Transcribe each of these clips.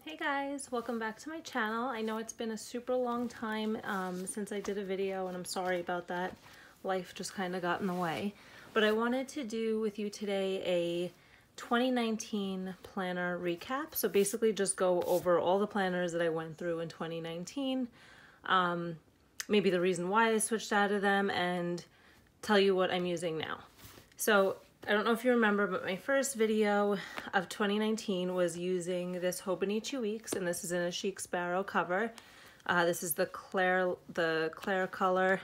Hey guys, welcome back to my channel. I know it's been a super long time since I did a video, and I'm sorry about that. Life just kind of got in the way. But I wanted to do with you today a 2019 planner recap. So basically just go over all the planners that I went through in 2019, maybe the reason why I switched out of them, and tell you what I'm using now. So I don't know if you remember, but my first video of 2019 was using this Hobonichi Weeks, and this is in a Chic Sparrow cover. This is the Claire color.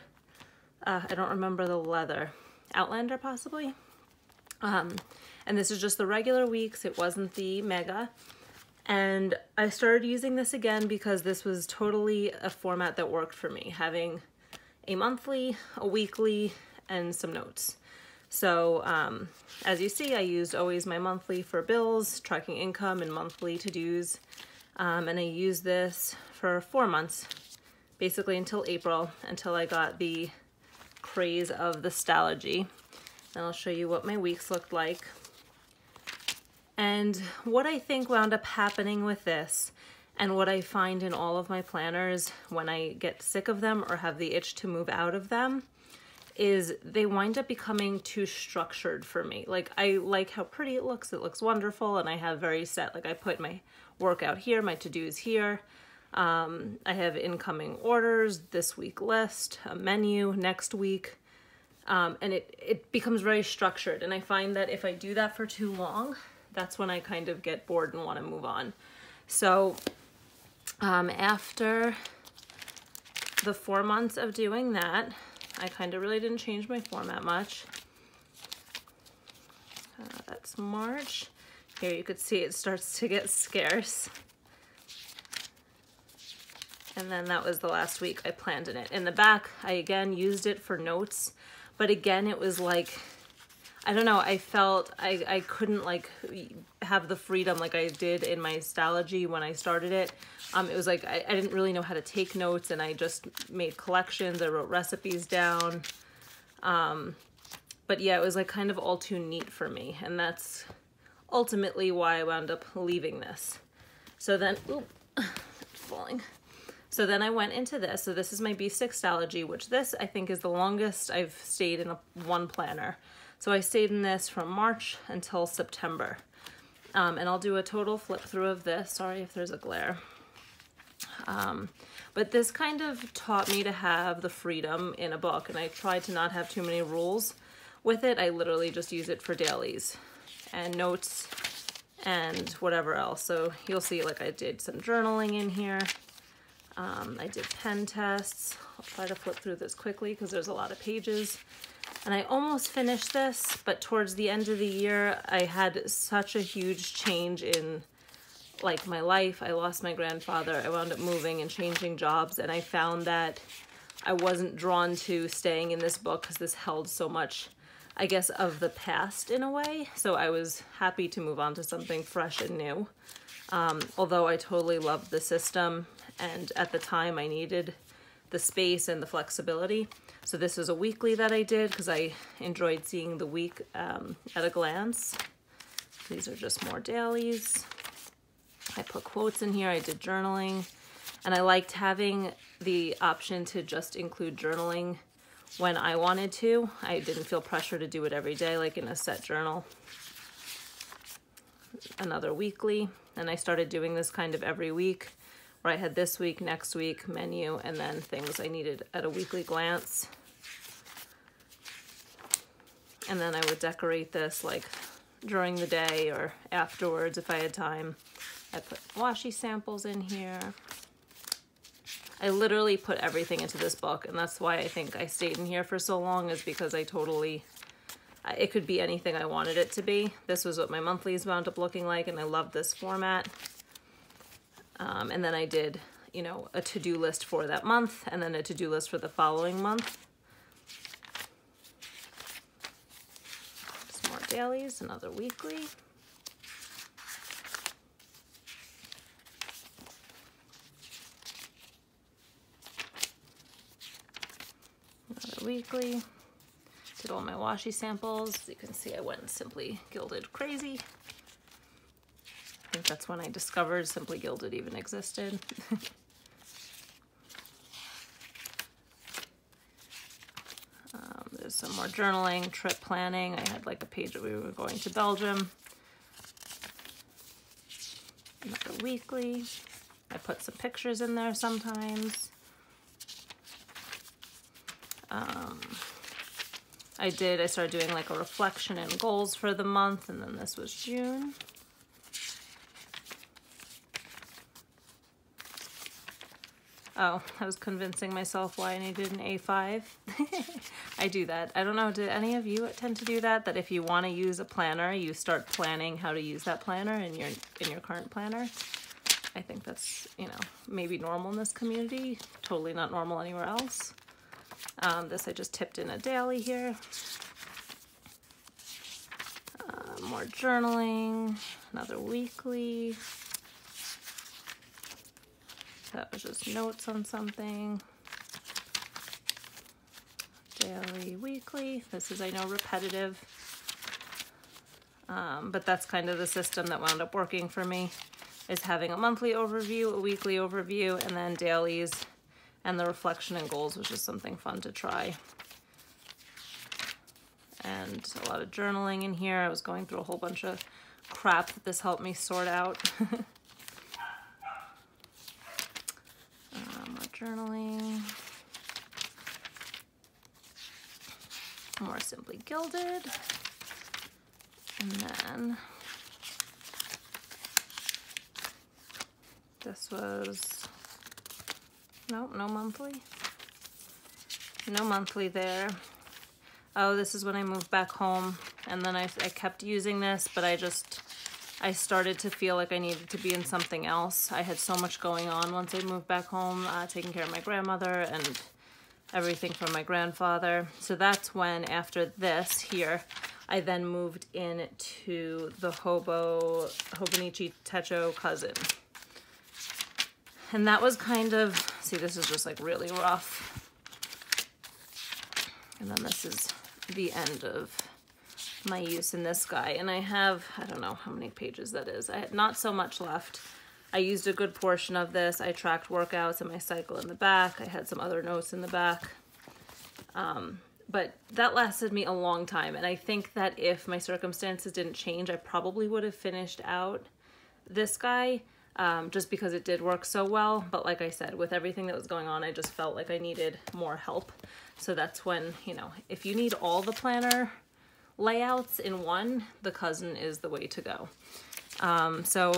I don't remember the leather. Outlander, possibly? And this is just the regular Weeks. It wasn't the Mega. And I started using this again because this was totally a format that worked for me, having a monthly, a weekly, and some notes. So as you see, I used always my monthly for bills, tracking income, and monthly to-dos. And I used this for 4 months, basically until April, until I got the craze of the Stalogy. And I'll show you what my weeks looked like. And what I think wound up happening with this, and what I find in all of my planners when I get sick of them or have the itch to move out of them, is they wind up becoming too structured for me. Like, I like how pretty it looks wonderful, and I have very set, like I put my workout here, my to-dos here. I have incoming orders, this week list, a menu next week, and it becomes very structured. And I find that if I do that for too long, that's when I kind of get bored and want to move on. So after the 4 months of doing that, I kind of really didn't change my format much. That's March. Here you could see it starts to get scarce. And then that was the last week I planned in it. In the back, I again used it for notes, but again, it was like, I don't know, I felt I couldn't like have the freedom like I did in my Stalogy when I started it. It was like I didn't really know how to take notes, and I just made collections. I wrote recipes down. But yeah, it was like kind of all too neat for me, and that's ultimately why I wound up leaving this. So then, oop, falling. So then I went into this. So this is my B6 Stalogy, which this I think is the longest I've stayed in one planner. So I stayed in this from March until September. And I'll do a total flip through of this. Sorry if there's a glare. But this kind of taught me to have the freedom in a book, and I tried to not have too many rules with it. I literally just use it for dailies and notes and whatever else. So you'll see, like, I did some journaling in here. I did pen tests. I'll try to flip through this quickly because there's a lot of pages. And I almost finished this, but towards the end of the year, I had such a huge change in like my life. I lost my grandfather. I wound up moving and changing jobs, and I found that I wasn't drawn to staying in this book because this held so much, I guess, of the past in a way. So I was happy to move on to something fresh and new. Although I totally loved the system, and at the time I needed the space and the flexibility. So this was a weekly that I did because I enjoyed seeing the week at a glance. These are just more dailies. I put quotes in here. I did journaling, and I liked having the option to just include journaling when I wanted to. I didn't feel pressure to do it every day like in a set journal. Another weekly, and I started doing this kind of every week, where I had this week, next week, menu, and then things I needed at a weekly glance. And then I would decorate this like during the day or afterwards if I had time. I put washi samples in here. I literally put everything into this book, and that's why I think I stayed in here for so long, is because I totally, it could be anything I wanted it to be. This was what my monthlies wound up looking like, and I loved this format. And then I did, you know, a to-do list for that month, and then a to-do list for the following month. Some more dailies, another weekly. Another weekly. Did all my washi samples. As you can see, I went Simply Gilded Crazy. think that's when I discovered Simply Gilded even existed. There's some more journaling, trip planning. I had like a page that we were going to Belgium. Another weekly. I put some pictures in there sometimes. I started doing like a reflection and goals for the month, and then this was June. Oh, I was convincing myself why I needed an A5. I do that. I don't know, do any of you tend to do that? That if you want to use a planner, you start planning how to use that planner in your current planner? I think that's, you know, maybe normal in this community, totally not normal anywhere else. This I just tipped in a daily here. More journaling, another weekly. That was just notes on something. Daily, weekly. This is, I know, repetitive. But that's kind of the system that wound up working for me, is having a monthly overview, a weekly overview, and then dailies. And the reflection and goals was just something fun to try. And a lot of journaling in here. I was going through a whole bunch of crap that this helped me sort out. More journaling. More Simply Gilded. And then this was, no monthly. No monthly there. Oh, this is when I moved back home, and then I kept using this, but I started to feel like I needed to be in something else. I had so much going on once I moved back home, taking care of my grandmother and everything from my grandfather. So that's when, after this here, I then moved into the Hobonichi Techo Cousin. And that was kind of, see, this is just like really rough. And then this is the end of my use in this guy. And I have, I don't know how many pages that is. I had not so much left. I used a good portion of this. I tracked workouts and my cycle in the back. I had some other notes in the back. But that lasted me a long time. And I think that if my circumstances didn't change, I probably would have finished out this guy, just because it did work so well. But like I said, with everything that was going on, I just felt like I needed more help. So that's when, you know, if you need all the planner layouts in one, the Cousin is the way to go. So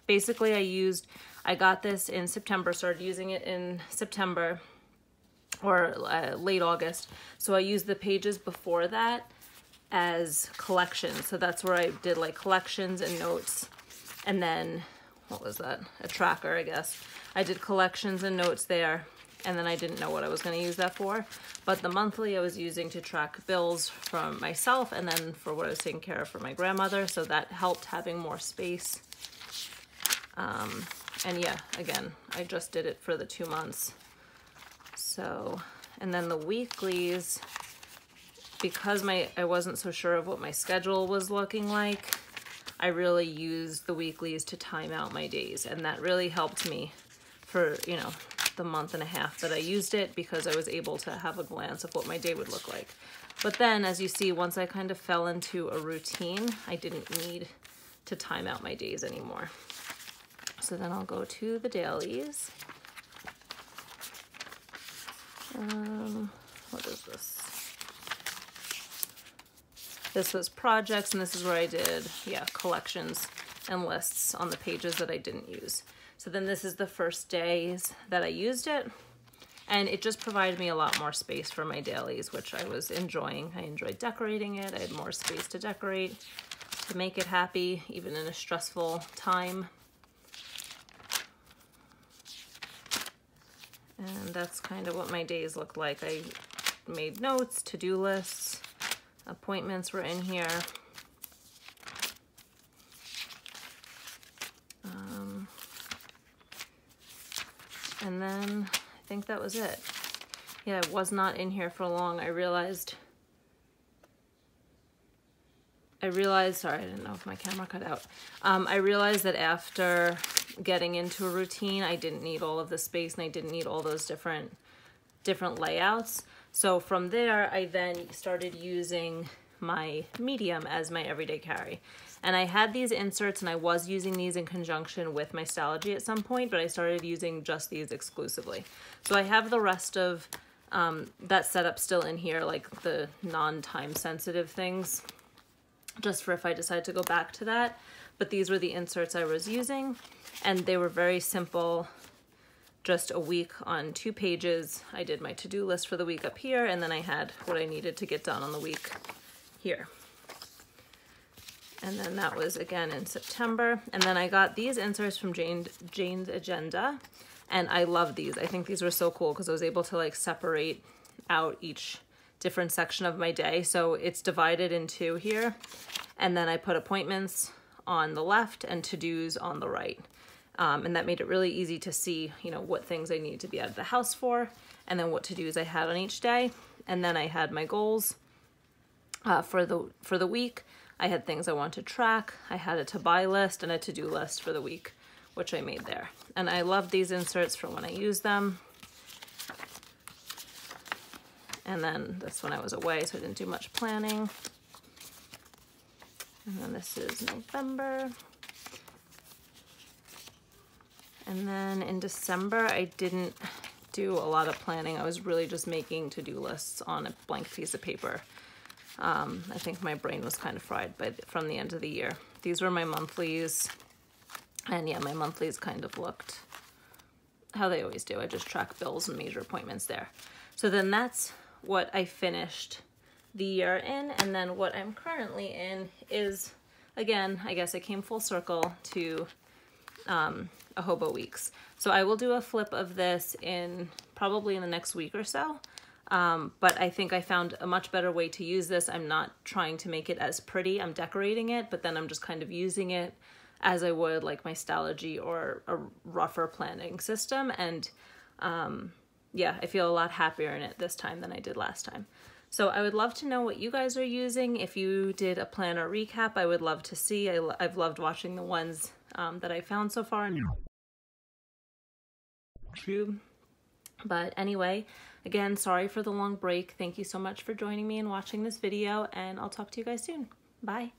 basically I got this in September, started using it in September or late August. So I used the pages before that as collections. So that's where I did like collections and notes. And then, what was that? A tracker, I guess. I did collections and notes there. And then I didn't know what I was going to use that for. But the monthly I was using to track bills from myself and then for what I was taking care of for my grandmother. So that helped having more space. And yeah, again, I just did it for the 2 months. So, and then the weeklies, because I wasn't so sure of what my schedule was looking like, I really used the weeklies to time out my days. And that really helped me for, you know, the month and a half that I used it, because I was able to have a glance of what my day would look like. But then, as you see, once I kind of fell into a routine, I didn't need to time out my days anymore. So then I'll go to the dailies. What is this? This was projects, and this is where I did, yeah, collections and lists on the pages that I didn't use. So then this is the first days that I used it, and it just provided me a lot more space for my dailies, which I was enjoying. I enjoyed decorating it. I had more space to decorate, to make it happy, even in a stressful time. And that's kind of what my days looked like. I made notes, to-do lists, appointments were in here. And then I think that was it. Yeah, it was not in here for long. I realized I realized, sorry, I didn't know if my camera cut out. I realized that after getting into a routine, I didn't need all of the space and I didn't need all those different layouts. So from there, I then started using my medium as my everyday carry. And I had these inserts and I was using these in conjunction with my Stalogy at some point, but I started using just these exclusively. So I have the rest of that setup still in here, like the non-time sensitive things, just for if I decide to go back to that. But these were the inserts I was using, and they were very simple, just a week on 2 pages. I did my to-do list for the week up here, and then I had what I needed to get done on the week here. And then that was again in September. And then I got these inserts from Jane's Agenda, and I love these. I think these were so cool because I was able to like separate out each different section of my day. So it's divided into here, and then I put appointments on the left and to-dos on the right. And that made it really easy to see, you know, what things I needed to be out of the house for, and then what to-dos I had on each day. And then I had my goals for the week. I had things I wanted to track. I had a to-buy list and a to-do list for the week, which I made there. And I love these inserts from when I use them. And then this when I was away, so I didn't do much planning. And then this is November. And then in December, I didn't do a lot of planning. I was really just making to-do lists on a blank piece of paper. I think my brain was kind of fried from the end of the year. These were my monthlies. And yeah, my monthlies kind of looked how they always do. I just track bills and major appointments there. So then that's what I finished the year in. And then what I'm currently in is, again, I guess it came full circle to a Hobo Weeks. So I will do a flip of this probably in the next week or so. But I think I found a much better way to use this. I'm not trying to make it as pretty. I'm decorating it, but then I'm just kind of using it as I would like my Stalogy or a rougher planning system. And yeah, I feel a lot happier in it this time than I did last time. So I would love to know what you guys are using. If you did a planner recap, I would love to see. I've loved watching the ones that I found so far on YouTube. But anyway, again, sorry for the long break. Thank you so much for joining me and watching this video, and I'll talk to you guys soon. Bye.